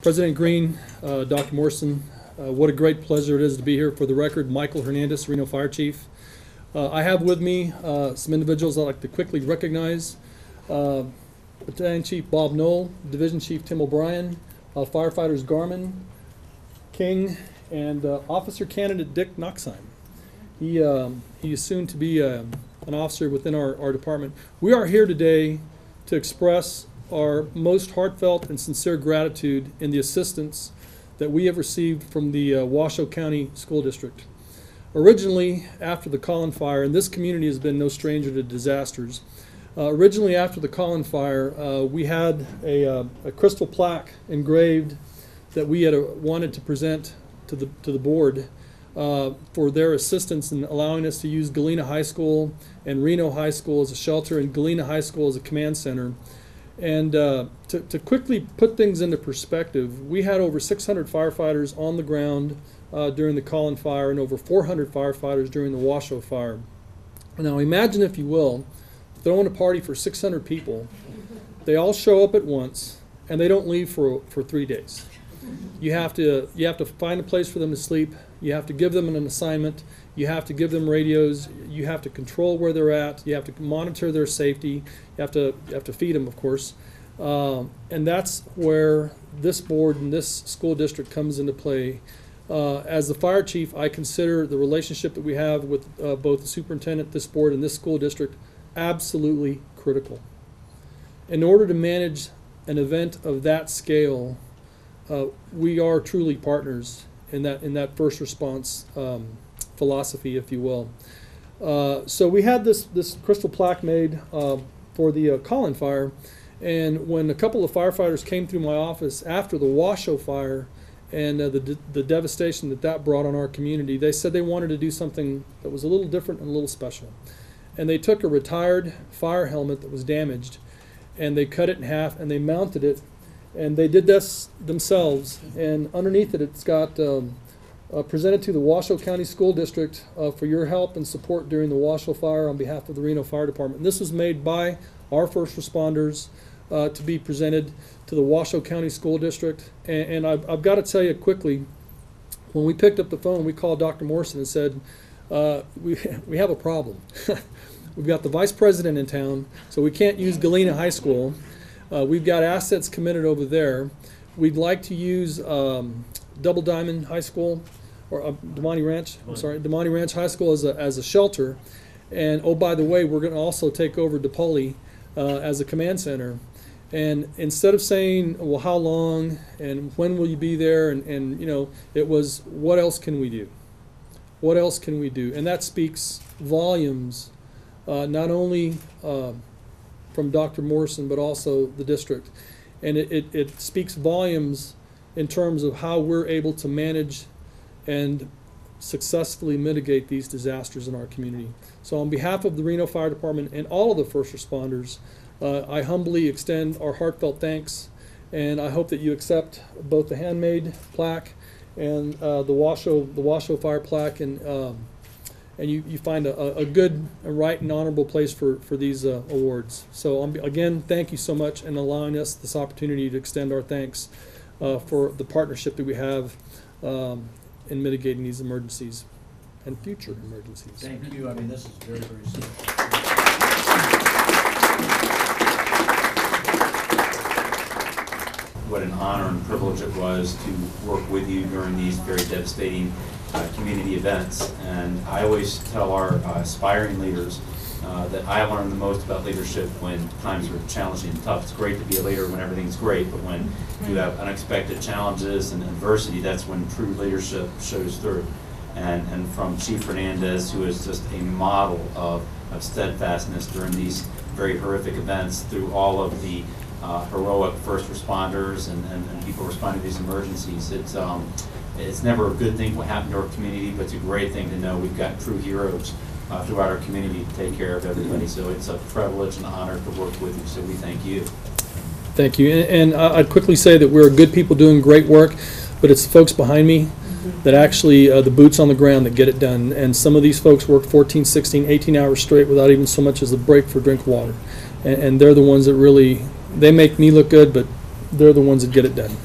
President Green, Dr. Morrison, what a great pleasure it is to be here. For the record, Michael Hernandez, Reno Fire Chief. I have with me some individuals I'd like to quickly recognize. Battalion Chief Bob Knoll, Division Chief Tim O'Brien, firefighters Garmin, King, and Officer Candidate Dick Noxheim. He is soon to be an officer within our department. We are here today to express our most heartfelt and sincere gratitude in the assistance that we have received from the Washoe County School District. Originally, after the Collin Fire, and this community has been no stranger to disasters, originally after the Collin Fire, we had a crystal plaque engraved that we had wanted to present to the board for their assistance in allowing us to use Galena High School and Reno High School as a shelter and Galena High School as a command center. And to quickly put things into perspective, we had over 600 firefighters on the ground during the Collin Fire and over 400 firefighters during the Washoe Fire. Now imagine, if you will, throwing a party for 600 people. They all show up at once and they don't leave for 3 days. You have to find a place for them to sleep. You have to give them an assignment. You have to give them radios. You have to control where they're at. You have to monitor their safety. You have to feed them, of course. And that's where this board and this school district comes into play. As the fire chief, I consider the relationship that we have with both the superintendent, this board, and this school district absolutely critical. In order to manage an event of that scale, we are truly partners in that first response philosophy, if you will. So we had this crystal plaque made for the Collin Fire, and when a couple of firefighters came through my office after the Washoe Fire and the devastation that brought on our community, they said they wanted to do something that was a little different and a little special. And they took a retired fire helmet that was damaged and they cut it in half and they mounted it, and they did this themselves, and underneath it, it's got presented to the Washoe County School District for your help and support during the Washoe Fire on behalf of the Reno Fire Department. And this was made by our first responders to be presented to the Washoe County School District. And I've got to tell you quickly, when we picked up the phone, we called Dr. Morrison and said, we have a problem. We've got the vice president in town, so we can't use Galena High School. We've got assets committed over there. We'd like to use Double Diamond High School, or Damani Ranch. I'm sorry, Damani Ranch High School as a shelter. And oh, by the way, we're going to also take over DePauli as a command center. And instead of saying, well, how long and when will you be there, and you know, it was, what else can we do? What else can we do? And that speaks volumes, not only from Dr. Morrison, but also the district. And it speaks volumes in terms of how we're able to manage and successfully mitigate these disasters in our community. So on behalf of the Reno Fire Department and all of the first responders, I humbly extend our heartfelt thanks, and I hope that you accept both the handmade plaque and the Washoe Fire plaque, and you find a good, right, and honorable place for these awards. So again, thank you so much in allowing us this opportunity to extend our thanks for the partnership that we have in mitigating these emergencies and future emergencies. Thank you. I mean, this is very, very simple. What an honor and privilege it was to work with you during these very devastating community events. And I always tell our aspiring leaders that I learn the most about leadership when times are challenging and tough. It's great to be a leader when everything's great, but when you have unexpected challenges and adversity, that's when true leadership shows through. And from Chief Hernandez, who is just a model of steadfastness during these very horrific events, through all of the heroic first responders and people responding to these emergencies. It's never a good thing what happened to our community, but it's a great thing to know we've got true heroes throughout our community to take care of everybody. So it's a privilege and honor to work with you, so we thank you. Thank you. And I'd quickly say that we're good people doing great work, but it's the folks behind me that actually, the boots on the ground that get it done. And some of these folks work 14, 16, 18 hours straight without even so much as a break for drink water. And they're the ones that really, they make me look good, but they're the ones that get it done.